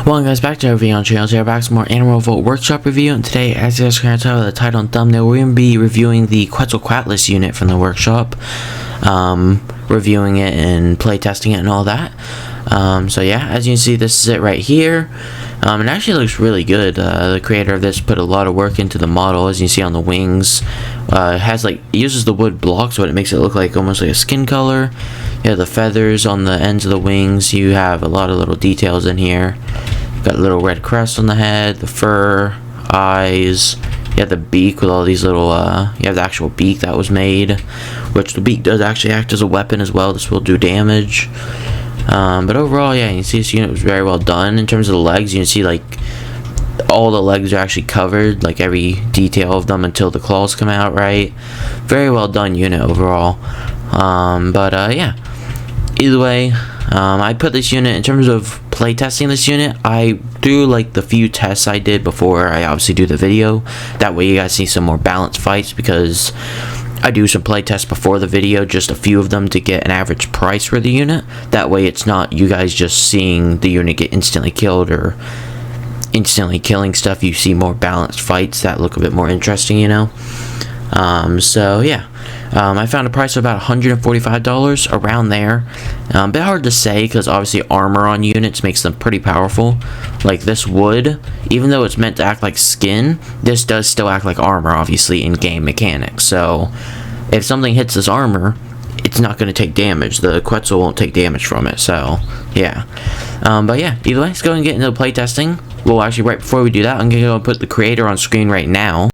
Welcome guys back to our video on channel. Today we're back to more Revolt workshop review, and today, as you guys can tell by the title and thumbnail, we're going to be reviewing the Quetzalcoatlus unit from the workshop, reviewing it and playtesting it and all that. So yeah, as you can see, this is it right here. It actually looks really good. The creator of this put a lot of work into the model, as you can see on the wings. It uses the wood blocks, but it makes it look like almost like a skin color. You have the feathers on the ends of the wings. You have a lot of little details in here. Got a little red crest on the head, the fur, eyes. You have the beak with all these little, you have the actual beak that was made, which the beak does actually act as a weapon as well. This will do damage. But overall, yeah, you can see this unit was very well done. In terms of the legs, you can see like all the legs are actually covered, like every detail of them until the claws come out, right? Very well done unit overall. Yeah, either way, I put this unit, in terms of playtesting this unit, I do like the few tests I did before I obviously do the video. That way you guys see some more balanced fights, because I do some playtests before the video, just a few of them, to get an average price for the unit. That way it's not you guys just seeing the unit get instantly killed or instantly killing stuff. You see more balanced fights that look a bit more interesting, you know. So yeah, I found a price of about $145, around there. A bit hard to say, because obviously armor on units makes them pretty powerful. Like this wood, even though it's meant to act like skin, this does still act like armor, obviously, in game mechanics. So if something hits this armor, it's not going to take damage. The Quetzal won't take damage from it. So yeah, but yeah, either way, let's go and get into the playtesting. Well, actually, right before we do that, I'm going to go and put the creator on screen right now.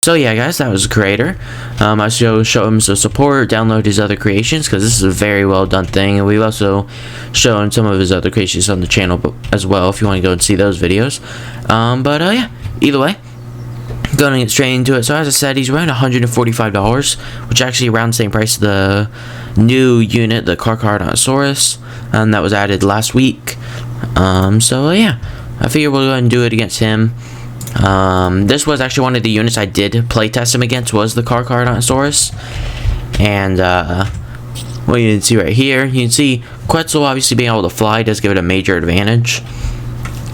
So yeah, guys, that was the creator. I show him some support, download his other creations, because this is a very well done thing, and we've also shown some of his other creations on the channel as well, if you want to go and see those videos. Yeah, either way, going to get straight into it. So as I said, he's around $145, which is actually around the same price as the new unit, the Quetzalcoatlus, that was added last week. So yeah, I figure we'll go ahead and do it against him. This was actually one of the units I did playtest him against, was the Quetzalcoatlus. And well, you can see right here, you can see Quetzal obviously being able to fly does give it a major advantage.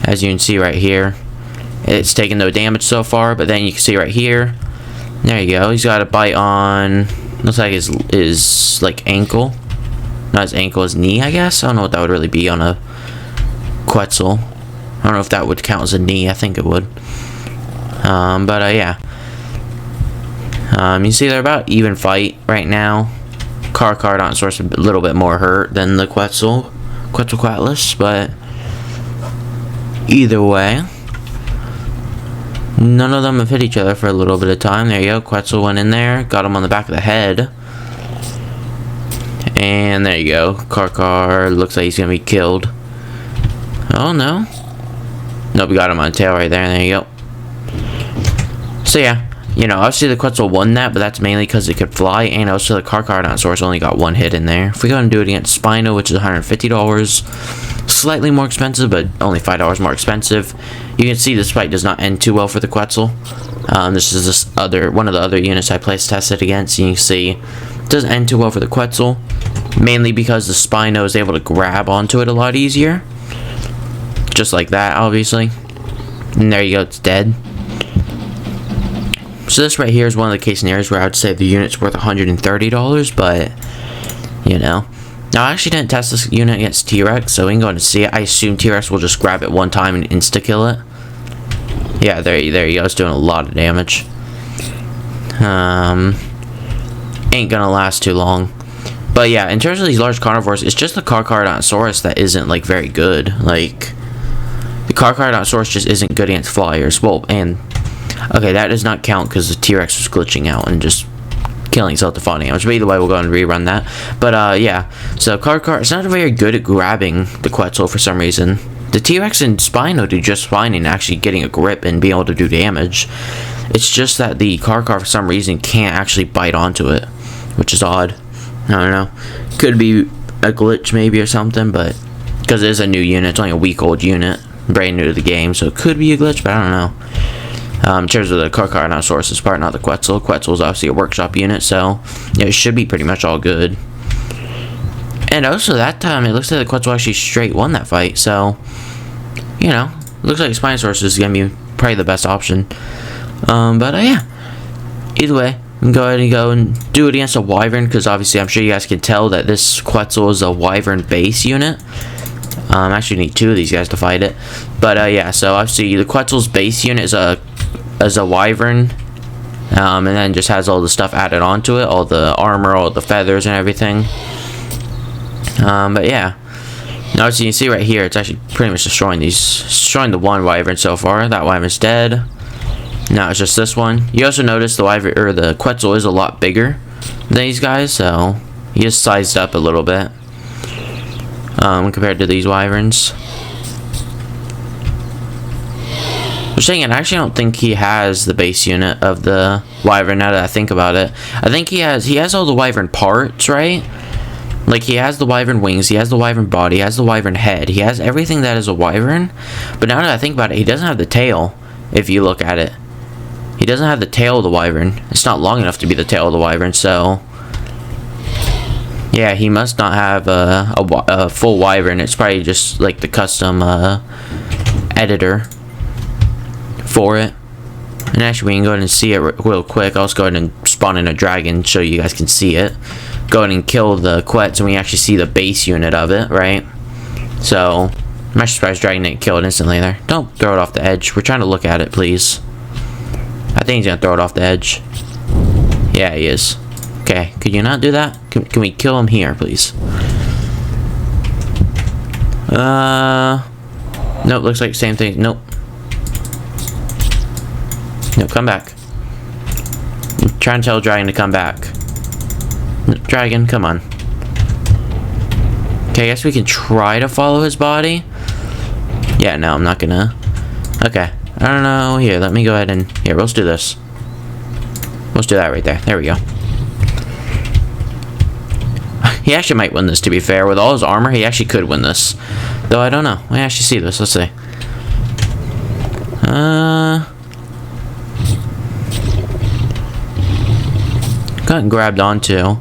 As you can see right here, it's taken no damage so far, but then you can see right here, there you go, he's got a bite on, looks like his like ankle, not his ankle, his knee, I guess. I don't know what that would really be on a Quetzal. I don't know if that would count as a knee. I think it would. Yeah. You see they're about even fight right now. Quetzalcoatlus a little bit more hurt than the Quetzalcoatlus, but either way, none of them have hit each other for a little bit of time. There you go. Quetzal went in there, got him on the back of the head, and there you go. Quetzal looks like he's gonna be killed. Oh no. Nope, we got him on the tail right there. There you go. So yeah, you know, obviously the Quetzal won that, but that's mainly because it could fly, and also the Quetzalcoatlus only got one hit in there. If we go and do it against Spino, which is $150, slightly more expensive, but only $5 more expensive. You can see this fight does not end too well for the Quetzal. This is one of the other units I place tested against. You can see it doesn't end too well for the Quetzal, mainly because the Spino is able to grab onto it a lot easier. Just like that, obviously. And there you go, it's dead. So this right here is one of the case scenarios where I would say the unit's worth $130, but, you know. Now, I actually didn't test this unit against T-Rex, so we can go and see it. I assume T-Rex will just grab it one time and insta-kill it. Yeah, there you go, it's doing a lot of damage. Ain't gonna last too long. But yeah, in terms of these large carnivores, it's just the Quetzalcoatlus that isn't, like, very good. Like, the Quetzalcoatlus just isn't good against flyers. Well, and okay, that does not count because the T-Rex was glitching out and just killing itself to fall damage. But either way, we'll go and rerun that. But yeah, so Quetzal, it's not very good at grabbing the Quetzal for some reason. The T-Rex and Spino do just fine in actually getting a grip and being able to do damage. It's just that the Quetzal for some reason can't actually bite onto it, which is odd. I don't know. Could be a glitch maybe or something, but because it is a new unit, it's only a week-old unit, brand new to the game, so it could be a glitch, but I don't know. In terms of the Quetzalcoatlus part, not the Quetzal. Quetzal is obviously a workshop unit, so yeah, it should be pretty much all good. And also that time, it looks like the Quetzal actually straight won that fight. So, you know, looks like Spinosaurus is going to be probably the best option. But yeah, either way, we can go ahead and go and do it against a Wyvern, because obviously I'm sure you guys can tell that this Quetzal is a Wyvern base unit. I actually need 2 of these guys to fight it. But yeah, so obviously the Quetzal's base unit is a Wyvern. And then just has all the stuff added onto it, all the armor, all the feathers and everything. But yeah, now as you can see right here, it's actually pretty much destroying the one Wyvern so far. That Wyvern's dead. Now it's just this one. You also notice the Wyvern, or the Quetzal, is a lot bigger than these guys, so he is sized up a little bit compared to these Wyverns. I'm saying, I actually don't think he has the base unit of the Wyvern, now that I think about it. I think he has all the Wyvern parts, right? Like, he has the Wyvern wings, he has the Wyvern body, he has the Wyvern head, he has everything that is a Wyvern. But now that I think about it, he doesn't have the tail, if you look at it. He doesn't have the tail of the Wyvern. It's not long enough to be the tail of the Wyvern, so... yeah, he must not have a full Wyvern. It's probably just, like, the custom editor for it. And actually, we can go ahead and see it real quick. I'll just go ahead and spawn in a dragon so you guys can see it. Go ahead and kill the Quetz, and we actually see the base unit of it, right? So, I'm actually surprised dragon didn't kill it instantly there. Don't throw it off the edge. We're trying to look at it, please. I think he's gonna throw it off the edge. Yeah, he is. Okay, could you not do that? Can we kill him here, please? Nope, looks like the same thing. Nope. No, come back. I'm trying to tell Dragon to come back. Dragon, come on. Okay, I guess we can try to follow his body. Yeah, no, I'm not gonna. Okay, I don't know. Here, let me go ahead and... here, let's do this. Let's do that right there. There we go. He actually might win this, to be fair. With all his armor, he actually could win this. Though, I don't know. We actually see this. Let's see. Gotten grabbed onto.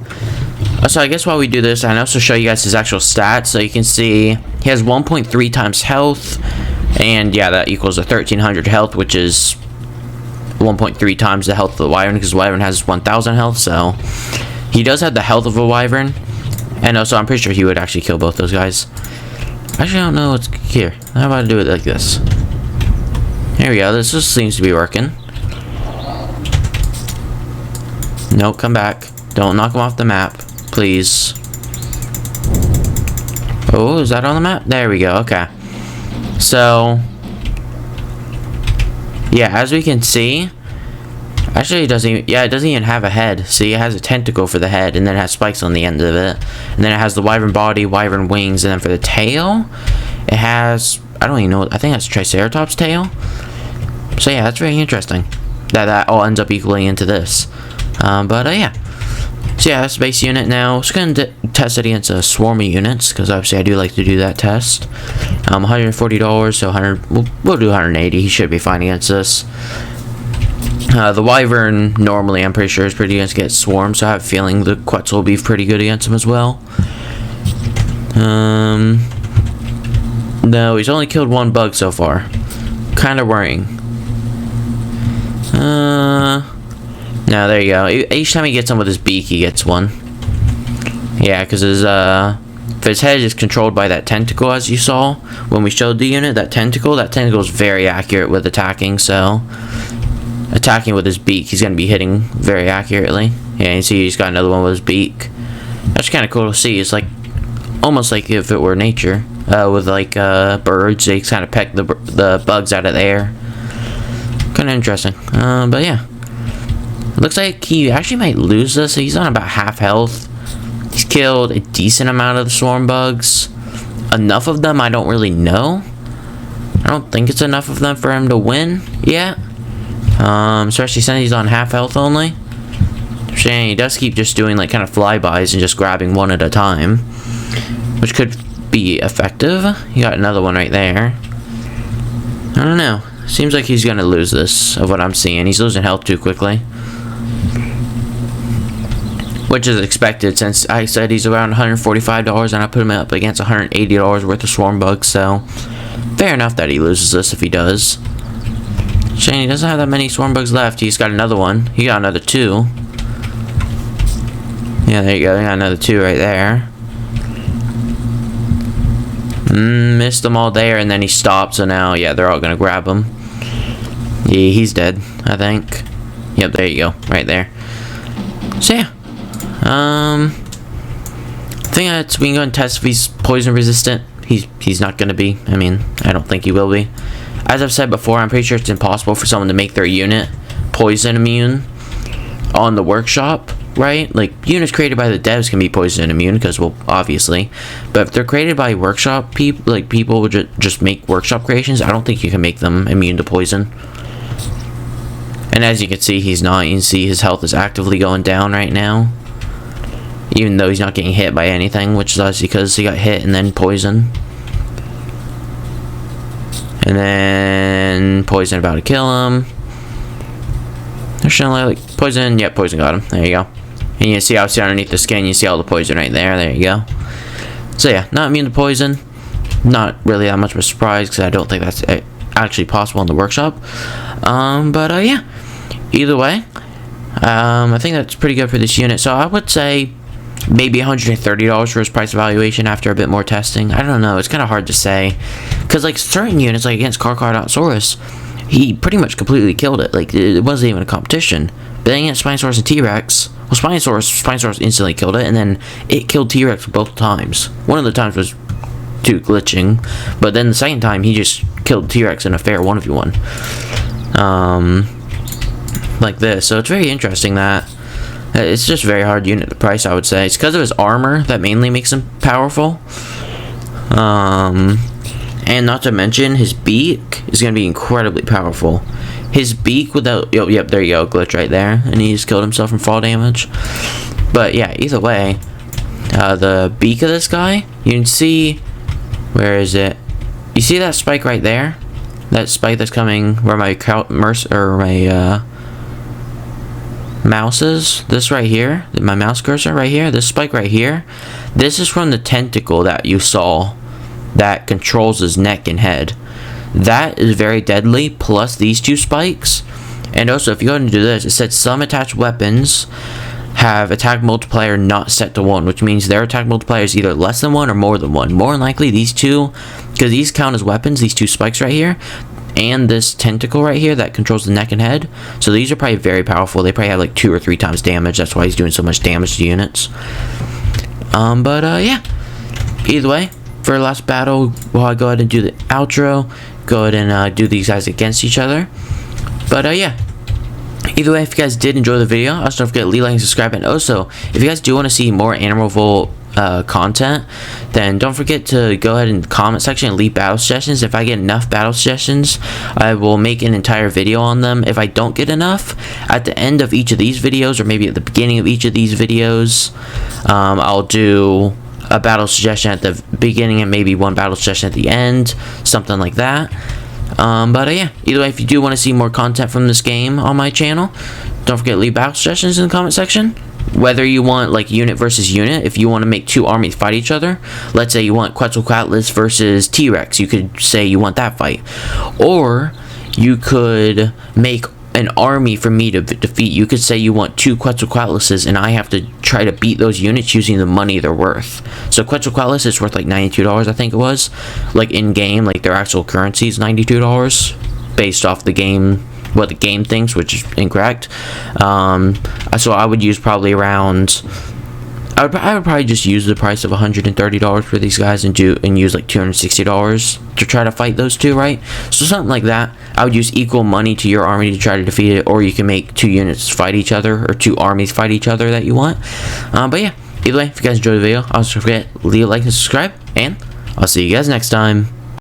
So I guess while we do this, I can also show you guys his actual stats. So you can see he has 1.3 times health, and yeah, that equals a 1300 health, which is 1.3 times the health of the Wyvern, because the Wyvern has 1000 health. So he does have the health of a Wyvern, and also I'm pretty sure he would actually kill both those guys. Actually, I don't know what's here. How about I do it like this? Here we go. This just seems to be working. No, come back. Don't knock him off the map, please. Oh, is that on the map? There we go. Okay. So, yeah, as we can see, actually, it doesn't even have a head. See, it has a tentacle for the head, and then it has spikes on the end of it. And then it has the Wyvern body, Wyvern wings, and then for the tail, it has, I don't even know, I think that's Triceratops tail. So yeah, that's very interesting. That all ends up equaling into this. But yeah. So yeah, that's the base unit now. Just going to test it against swarmy units, because obviously I do like to do that test. $140, so 100. We'll do 180. He should be fine against this. The Wyvern normally, I'm pretty sure, is pretty good against swarm, so I have a feeling the Quetzal will be pretty good against him as well. No, he's only killed 1 bug so far. Kind of worrying. No, there you go. Each time he gets one with his beak, he gets one. Yeah, because if his head is controlled by that tentacle, as you saw when we showed the unit, that tentacle is very accurate with attacking, so attacking with his beak, he's going to be hitting very accurately. Yeah, you see he's got another one with his beak. That's kind of cool to see. It's like, almost like if it were nature, with like birds, they kind of peck the bugs out of the air. Kind of interesting. But yeah. Looks like he actually might lose this. He's on about half health. He's killed a decent amount of the swarm bugs. Enough of them, I don't really know. I don't think it's enough of them for him to win yet. Especially since he's on half health only. He does keep just doing like kind of flybys and just grabbing one at a time, which could be effective. You got another one right there. I don't know. Seems like he's gonna lose this, of what I'm seeing. He's losing health too quickly. which is expected since I said he's around $145 and I put him up against $180 worth of swarm bugs, so fair enough that he loses this if he does. Shane, he doesn't have that many swarm bugs left. He's got another one. He got another 2. Yeah, there you go. He got another 2 right there. Missed them all there, and then he stopped, so now, yeah, they're all gonna grab him. Yeah, he's dead, I think. Yep, there you go. Right there. So, yeah. I think we can go and test if he's poison resistant. He's not gonna be. I mean, I don't think he will be. As I've said before, I'm pretty sure it's impossible for someone to make their unit poison immune on the workshop, right? Like, units created by the devs can be poison immune because, well, obviously. But if they're created by workshop people, like people would just make workshop creations, I don't think you can make them immune to poison. And as you can see, he's not. You can see his health is actively going down right now. Even though he's not getting hit by anything, which is obviously because he got hit and then poison. And then poison about to kill him. Like poison, yep, poison got him. There you go. And you can see obviously underneath the skin, you see all the poison right there. There you go. So yeah, not immune to poison. Not really that much of a surprise because I don't think that's actually possible in the workshop. But yeah, either way, I think that's pretty good for this unit. So I would say maybe $130 for his price evaluation after a bit more testing. I don't know, it's kind of hard to say because like certain units, like against Carcharodontosaurus, he pretty much completely killed it. Like it wasn't even a competition. But then against Spinosaurus and T-Rex, well, Spinosaurus instantly killed it, and then it killed T-Rex both times. One of the times was due to glitching, but then the second time he just killed T-Rex in a fair 1v1. Like this. So it's very interesting that it's just very hard unit to price, I would say. It's because of his armor that mainly makes him powerful. And not to mention, his beak is going to be incredibly powerful. His beak without... Yep, there you go, glitch right there. And he just killed himself from fall damage. But yeah, either way, the beak of this guy, you can see... Where is it? You see that spike right there? That spike that's coming where my mouse is? This right here, my mouse cursor right here, this spike right here, this is from the tentacle that you saw that controls his neck and head. That is very deadly, plus these 2 spikes. And also, if you go ahead and do this, it said some attached weapons have attack multiplier not set to 1, which means their attack multiplier is either less than 1 or more than 1. More than likely, these 2, because these count as weapons, these 2 spikes right here, and this tentacle right here that controls the neck and head. So these are probably very powerful. They probably have like 2 or 3 times damage. That's why he's doing so much damage to units. Yeah. Either way, for our last battle, we'll go ahead and do the outro. Go ahead and do these guys against each other. But yeah. Either way, if you guys did enjoy the video, also don't forget to leave, like, and subscribe. And also, if you guys do want to see more Animal Revolt content, then don't forget to go ahead in the comment section and leave battle suggestions. If I get enough battle suggestions, I will make an entire video on them. If I don't get enough, at the end of each of these videos, or maybe at the beginning of each of these videos, I'll do a battle suggestion at the beginning and maybe one battle suggestion at the end, something like that. But yeah, either way, if you do want to see more content from this game on my channel, don't forget to leave battle suggestions in the comment section. Whether you want like unit versus unit, if you want to make 2 armies fight each other, let's say you want Quetzalcoatlus versus T-Rex, you could say you want that fight. Or you could make an army for me to defeat. You could say you want 2 Quetzalcoatluses and I have to try to beat those units using the money they're worth. So Quetzalcoatlus is worth like $92, I think it was. Like in game, like their actual currency is $92 based off the game, what the game thinks, which is incorrect. So I would use probably around... I would probably just use the price of $130 for these guys and use like $260 to try to fight those 2, right? So something like that. I would use equal money to your army to try to defeat it, or you can make 2 units fight each other, or 2 armies fight each other that you want. But yeah, either way, if you guys enjoyed the video, also don't forget to leave a like and subscribe, and I'll see you guys next time.